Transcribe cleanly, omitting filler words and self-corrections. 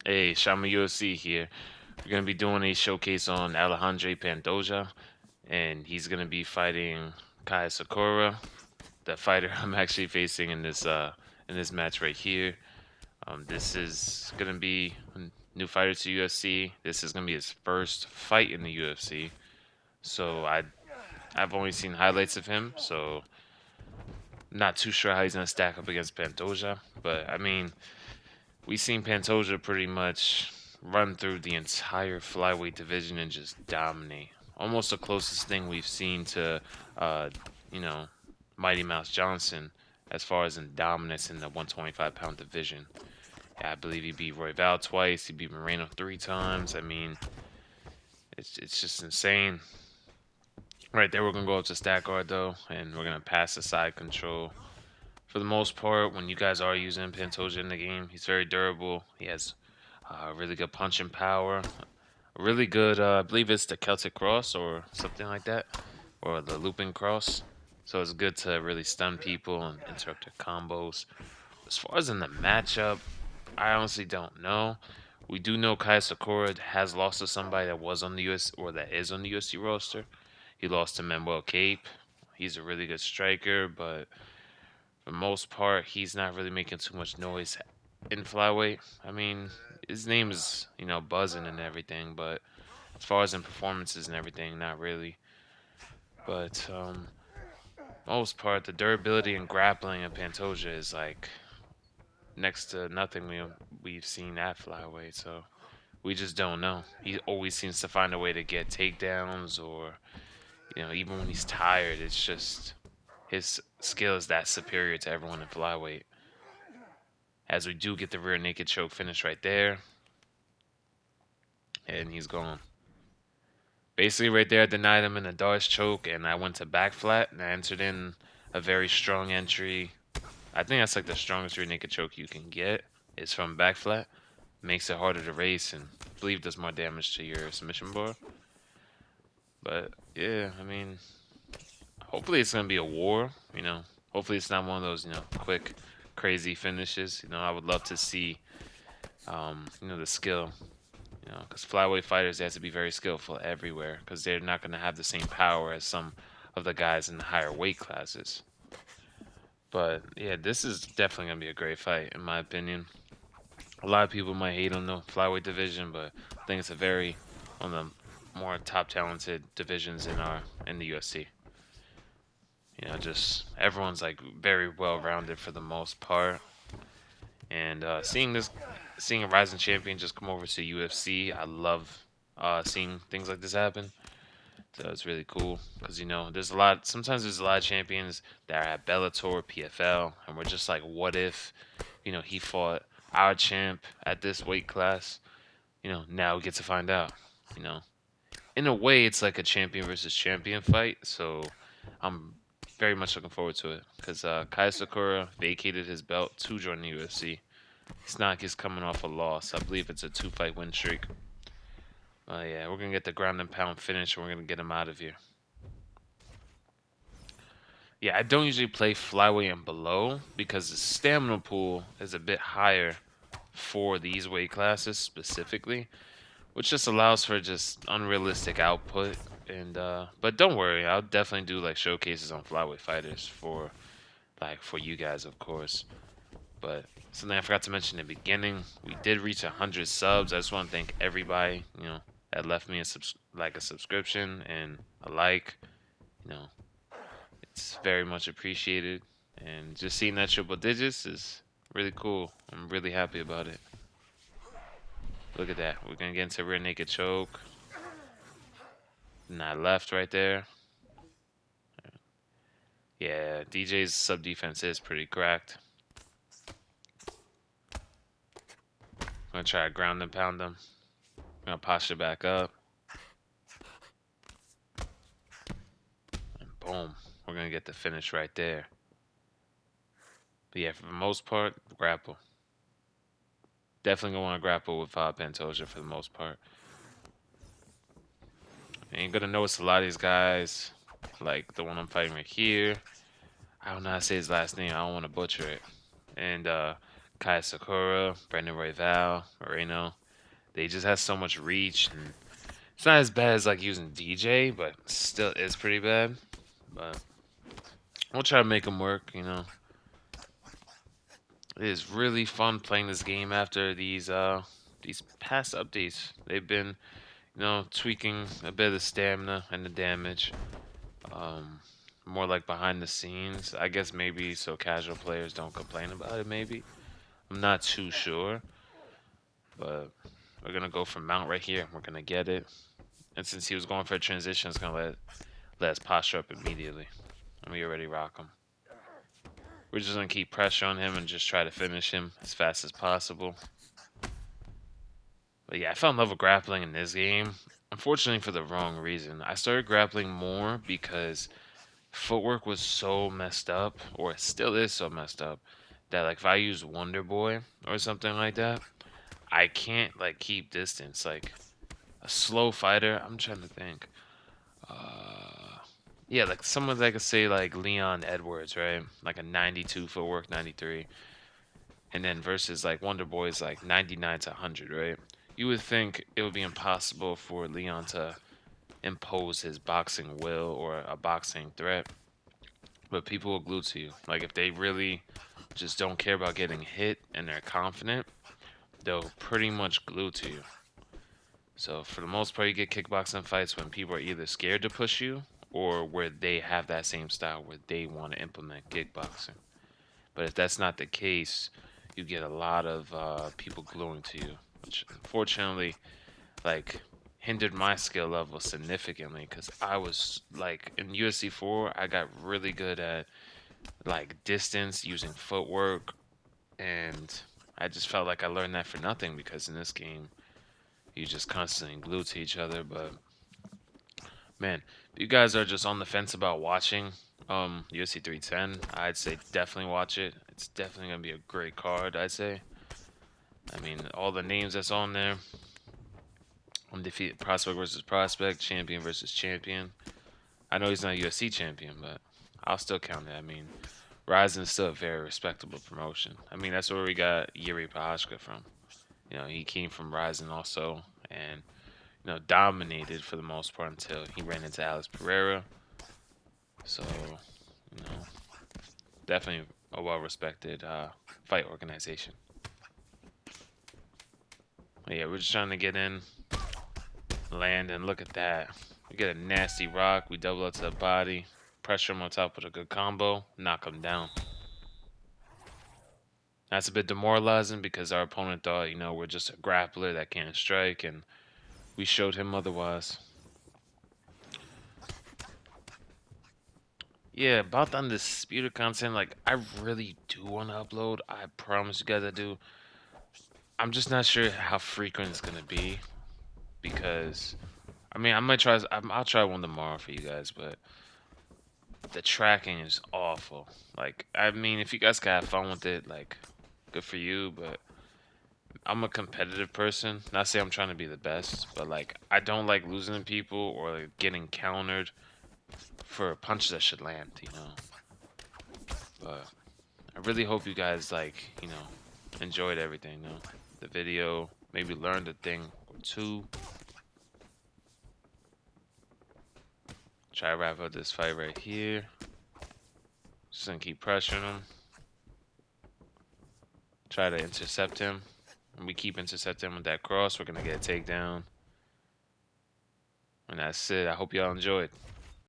Hey, Shama UFC here. We're gonna be doing a showcase on Alexandre Pantoja, and he's gonna be fighting Kai Sakura, the fighter I'm actually facing in this match right here. This is gonna be a new fighter to UFC. This is gonna be his first fight in the UFC. So I've only seen highlights of him, so not too sure how he's gonna stack up against Pantoja. But I mean, we seen Pantoja pretty much run through the entire flyweight division and just dominate. Almost the closest thing we've seen to, uh, you know, Mighty Mouse Johnson as far as in dominance in the 125-pound division. Yeah, I believe he beat Royval twice. He beat Moreno 3 times. I mean, it's just insane. Right there, we're gonna go up to stack guard though, and we're gonna pass the side control. For the most part, when you guys are using Pantoja in the game, he's very durable. He has really good punching power. Really good, I believe it's the Celtic Cross or something like that, or the Looping Cross. So it's good to really stun people and interrupt their combos. As far as in the matchup, I honestly don't know. We do know Kai Sakura has lost to somebody that was on the US or that is on the UFC roster. He lost to Manuel Cape. He's a really good striker, but for the most part, he's not really making too much noise in flyweight. I mean, his name is, buzzing and everything, but as far as in performances and everything, not really. But most part, the durability and grappling of Pantoja is like next to nothing we've seen at flyweight. So we just don't know. He always seems to find a way to get takedowns, or even when he's tired, it's just his skill is that superior to everyone in flyweight. As we do get the rear naked choke finish right there, and he's gone. Basically, right there, I denied him in a Darce choke, and I went to back flat, and I entered in a very strong entry. I think that's like the strongest rear naked choke you can get is from back flat. Makes it harder to race, and I believe does more damage to your submission bar. But yeah, I mean, hopefully it's gonna be a war. Hopefully it's not one of those quick, crazy finishes. I would love to see the skill. Because flyweight fighters they have to be very skillful everywhere because they're not going to have the same power as some of the guys in the higher weight classes. But yeah, this is definitely going to be a great fight in my opinion. A lot of people might hate on the flyweight division, but I think it's a very one of the more top talented divisions in the UFC. Just everyone's like very well rounded for the most part. And seeing a rising champion just come over to UFC, I love seeing things like this happen. So it's really cool because there's a lot. Sometimes there's a lot of champions that are at Bellator, PFL, and we're just like, what if, he fought our champ at this weight class? Now we get to find out. You know, in a way, it's like a champion versus champion fight. So I'm very much looking forward to it because Kai Sakura vacated his belt to join the UFC. It's not like he's coming off a loss. I believe it's a 2-fight win streak. Yeah, we're gonna get the ground and pound finish, and we're gonna get him out of here. Yeah, I don't usually play flyweight and below because the stamina pool is a bit higher for these weight classes specifically, which just allows for just unrealistic output. And but don't worry, I'll definitely do like showcases on flyweight fighters for you guys, of course. But something I forgot to mention in the beginning, we did reach 100 subs. I just want to thank everybody, that left me a subscription and a like. You know, it's very much appreciated. And just seeing that triple digits is really cool. I'm really happy about it. Look at that. We're gonna get into rear naked choke. And I left right there. Yeah, DJ's sub defense is pretty cracked. I'm gonna try to ground and pound him. I'm gonna posture back up. And boom. We're gonna get the finish right there. But yeah, for the most part, grapple. Definitely gonna want to grapple with Pantoja for the most part. And you're gonna notice a lot of these guys, like the one I'm fighting right here. I don't know how to say his last name. I don't want to butcher it. And Kai Sakura, Brandon Royval, Moreno. They just have so much reach, and it's not as bad as like using DJ, but still is pretty bad. But we'll try to make them work. It is really fun playing this game after these past updates. They've been tweaking a bit of the stamina and the damage. Um, More like behind the scenes. I guess maybe so casual players don't complain about it. Maybe I'm not too sure, but we're gonna go for mount right here. We're gonna get it, and since he was going for a transition, it's gonna let us posture up immediately, and we already rock him. We're just gonna keep pressure on him and just try to finish him as fast as possible. But yeah, I fell in love with grappling in this game. Unfortunately, for the wrong reason. I started grappling more because footwork was so messed up, or it still is so messed up, that like if I use Wonder Boy or something like that, I can't like keep distance. Like a slow fighter, I'm trying to think. Yeah, like someone that could say like Leon Edwards, right? Like a 92 footwork, 93, and then versus like Wonder Boy's like 99 to 100, right? You would think it would be impossible for Leon to impose his boxing will or a boxing threat, but people will glue to you. Like if they really just don't care about getting hit and they're confident, they'll pretty much glue to you. So for the most part, you get kickboxing fights when people are either scared to push you or where they have that same style where they want to implement kickboxing. But if that's not the case, you get a lot of people gluing to you, which unfortunately, like, hindered my skill level significantly because I was like in UFC 4, I got really good at like distance using footwork, and I just felt like I learned that for nothing because in this game you just constantly glued to each other. But man, if you guys are just on the fence about watching UFC 310, I'd say definitely watch it. It's definitely gonna be a great card, I'd say. I mean, all the names that's on there: undefeated prospect versus prospect, champion versus champion. I know he's not a UFC champion, but I'll still count it. I mean, Ryzen is still a very respectable promotion. I mean, that's where we got Yuri Prochazka from. He came from Ryzen also, and dominated for the most part until he ran into Alex Pereira. So, you know, definitely a well-respected fight organization. But yeah, we're just trying to get in, land, and look at that. We get a nasty rock. We double up to the body, pressure him on top with a good combo, knock him down. That's a bit demoralizing because our opponent thought, we're just a grappler that can't strike, and we showed him otherwise. Yeah, about the undisputed content, like, I really do want to upload. I promise you guys I do. I'm just not sure how frequent it's going to be because, I mean, I'll try one tomorrow for you guys, but the tracking is awful. Like, I mean, if you guys can have fun with it, like, good for you, but I'm a competitive person. Not say I'm trying to be the best, but like I don't like losing to people or like getting countered for a punch that should land. But I really hope you guys enjoyed everything, the video, maybe learned a thing or two. Try to wrap up this fight right here. Just gonna keep pressuring him. Try to intercept him. And we keep intercepting him with that cross, we're gonna get a takedown. And that's it. I hope y'all enjoyed.